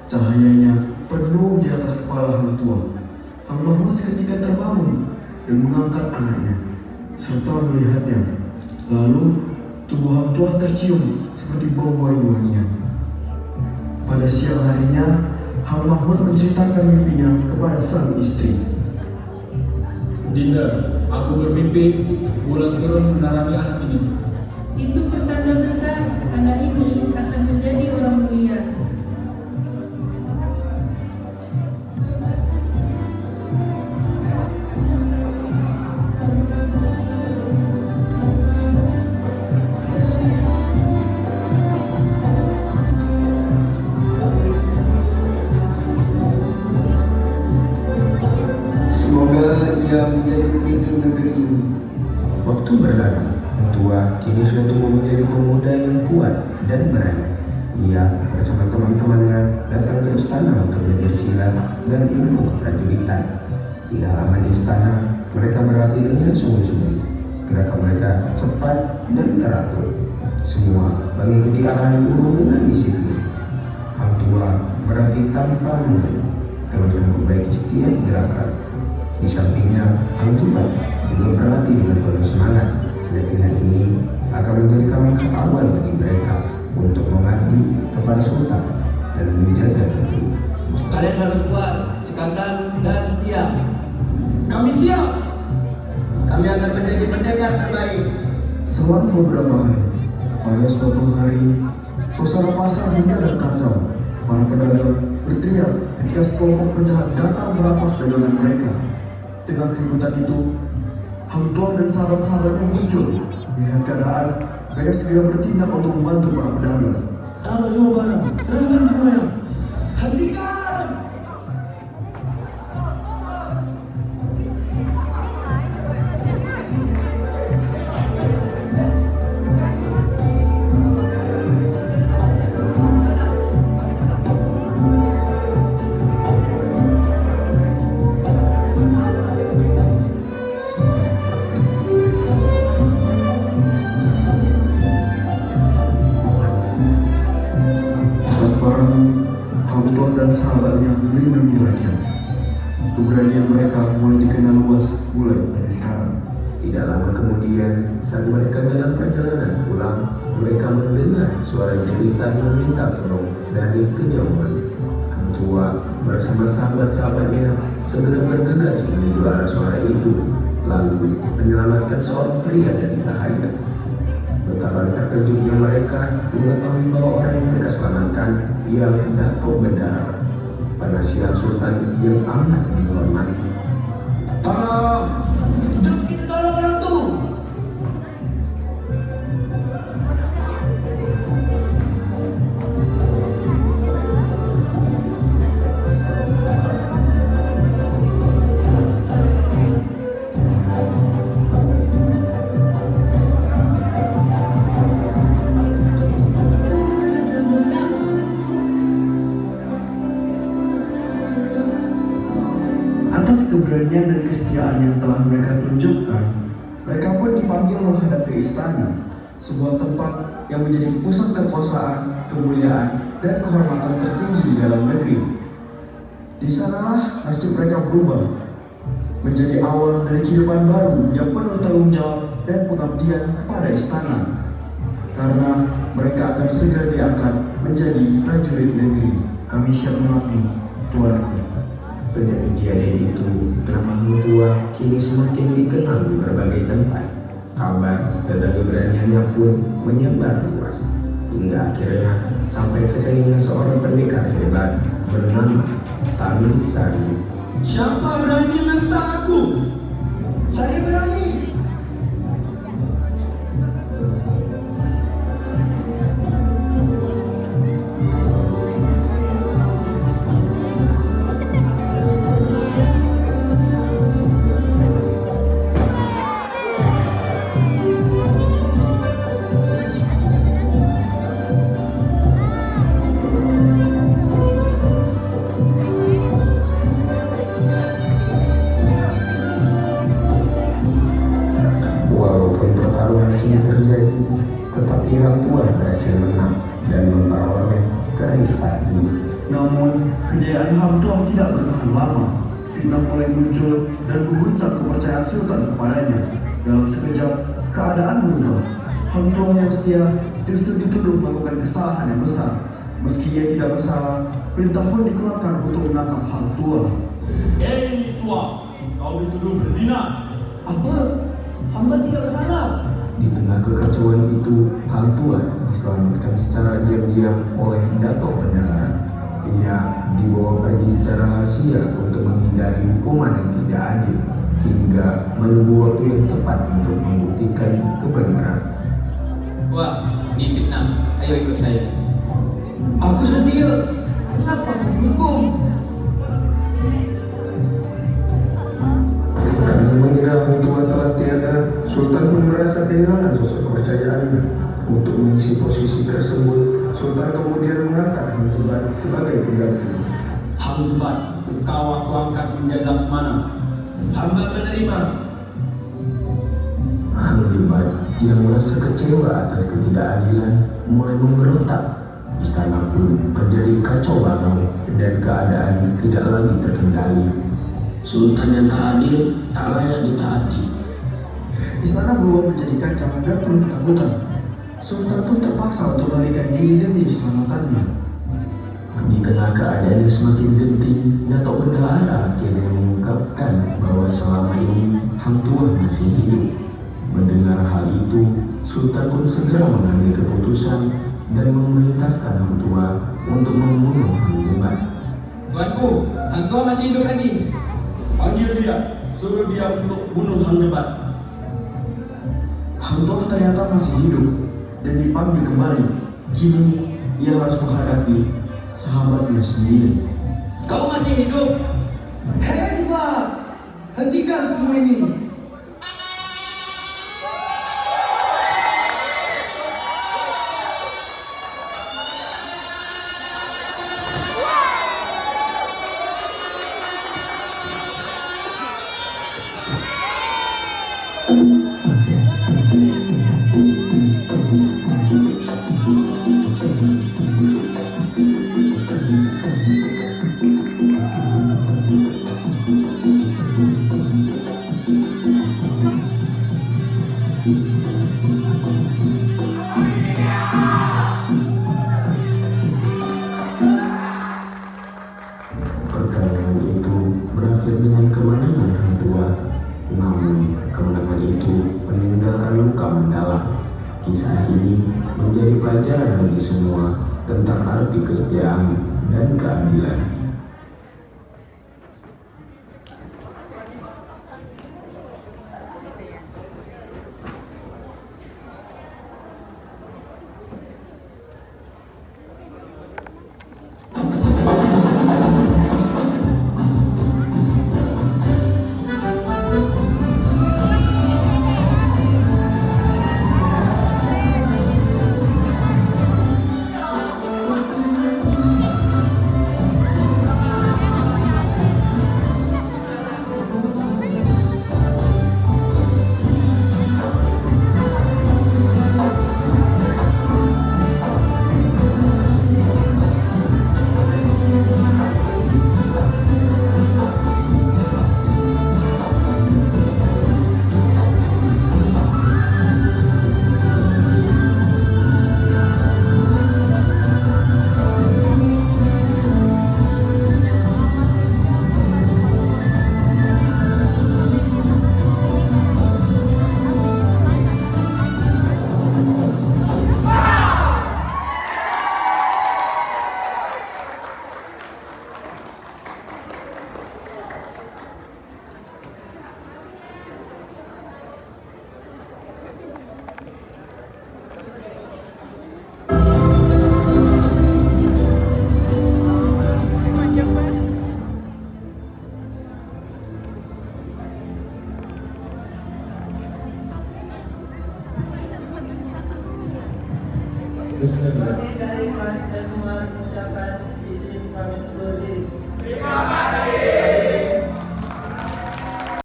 Cahayanya penuh di atas kepala Hang Tua. Hang Mahmud seketika terbangun dan mengangkat anaknya, serta melihatnya. Lalu tubuh Hang Tua tercium seperti bau wangi-wangian. Pada siang harinya, Hang Mahmud menceritakan mimpinya kepada sang istri. Dinda, aku bermimpi bulan turun menerangi anak ini. Itu pertanda besar anak ini akan menjadi orang mulia. Semoga ia menjadi pemimpin negeri ini. Waktu berlalu, Hang Tua kini sudah tumbuh menjadi pemuda yang kuat dan berani. Ia bersama teman-temannya datang ke istana untuk belajar silat dan ilmu keprajuritan. Di halaman istana, mereka berlatih dengan sungguh-sungguh. Gerakan mereka cepat dan teratur. Semua mengikuti arahan guru dengan disiplin. Hang Tua berlatih tanpa mengeluh, terus memperbaiki setiap gerakan. Di sampingnya, Hang Jubat juga berlatih dengan penuh semangat. Latihan ini akan menjadikan langkah awal bagi mereka untuk mengabdi kepada Sultan dan menjaga negeri. Kalian harus kuat, cekatan, dan setia. Kami siap. Kami akan menjadi pendekar terbaik. Selang beberapa hari, pada suatu hari, suasana pasar mendadak kacau. Para pedagang berteriak ketika sekelompok penjahat datang merampas dagangan mereka. Tengah keributan itu, Hang Tua dan sahabat-sahabatnya muncul. Melihat keadaan, mereka segera bertindak untuk membantu para pedagang. Taruh semua barang, serahkan semuanya. Hentikan! Tanpa ragu, Hang Tua dan sahabatnya melindungi rakyat. Keberanian mereka mulai dikenal luas mulai dari sekarang. Tidak lama kemudian, saat mereka dalam perjalanan pulang, mereka mendengar suara jeritan meminta tolong dari kejauhan. Hang Tua bersama sahabat-sahabatnya segera bergegas menuju arah suara itu, lalu menyelamatkan seorang pria dari bahaya. Betapa terkejutnya mereka mengetahui bahwa orang yang mereka selamatkan ialah Dato' Bedahara, penasihat Sultan yang amat dihormati. Tolong! Jom kita tolong orang tu! Atas keberanian dan kesetiaan yang telah mereka tunjukkan, mereka pun dipanggil menghadap ke istana, sebuah tempat yang menjadi pusat kekuasaan, kemuliaan, dan kehormatan tertinggi di dalam negeri. Di sanalah nasib mereka berubah, menjadi awal dari kehidupan baru yang penuh tanggung jawab dan pengabdian kepada istana. Karena mereka akan segera diangkat menjadi prajurit negeri. Kami siap mengabdi, Tuanku. Sejak kejadian itu, nama Hang Tua kini semakin dikenal di berbagai tempat. Kabar tentang keberaniannya pun menyebar luas, hingga akhirnya sampai ke telinga seorang pendekar hebat bernama Tamin Sari. Siapa berani menentang aku? Saya berani. masih terjadi, tetapi Hang Tua berhasil menang dan memperoleh keris sakti. Namun, kejayaan Hang Tuah tidak bertahan lama. Fitnah mulai muncul dan mengguncang kepercayaan Sultan kepadanya. Dalam sekejap, keadaan berubah. Hang Tuah yang setia justru dituduh melakukan kesalahan yang besar. Meski ia tidak bersalah, perintah pun dikeluarkan untuk menangkap Hang Tuah. Hei tua, kau dituduh berzina. Apa? Hamba tidak bersalah. Di tengah kekacauan itu, Hang Tuah diselamatkan secara diam-diam oleh Dato' Bendahara. Ia dibawa pergi secara rahasia untuk menghindari hukuman yang tidak adil, hingga menunggu waktu yang tepat untuk membuktikan kebenaran. Wah, ini fitnah. Ayo ikut saya. Aku setia. Kenapa aku dihukum? Karena mengira Hang Tuah telah tiada, Sultan pun merasa kehilangan sosok kepercayaannya. Untuk mengisi posisi tersebut, Sultan kemudian mengangkat Hang Jebat sebagai pengganti. Hang Jebat, engkau aku angkat menjadi Laksmana. Hamba menerima. Hang Jebat yang merasa kecewa atas ketidakadilan mulai memberontak. Istana pun terjadi kacau balau dan keadaan tidak lagi terkendali. Sultan yang tak adil tak layak ditaati. Istana berubah menjadi kacau dan penuh ketakutan. Sultan pun terpaksa untuk melarikan diri demi keselamatannya. Di tengah keadaan yang semakin genting, Dato' Bendahara akhirnya mengungkapkan bahwa selama ini Hang Tuah masih hidup. Mendengar hal itu, Sultan pun segera mengambil keputusan dan memerintahkan Hang Tuah untuk membunuh Hang Jebat. Tuanku, Hang Tuah masih hidup lagi. Panggil dia, suruh dia untuk bunuh Hang Jebat. Hang Tuah ternyata masih hidup dan dipanggil kembali. Kini ia harus menghadapi sahabatnya sendiri. Kau masih hidup? Hei Jebat, hentikan semua ini. Pertarungan itu berakhir dengan kemenangan Hang Tuah. Namun, kemenangan itu meninggalkan luka mendalam. Kisah ini menjadi pelajaran bagi semua tentang arti kesetiaan dan keadilan. Kami dari kelas Ilmuwan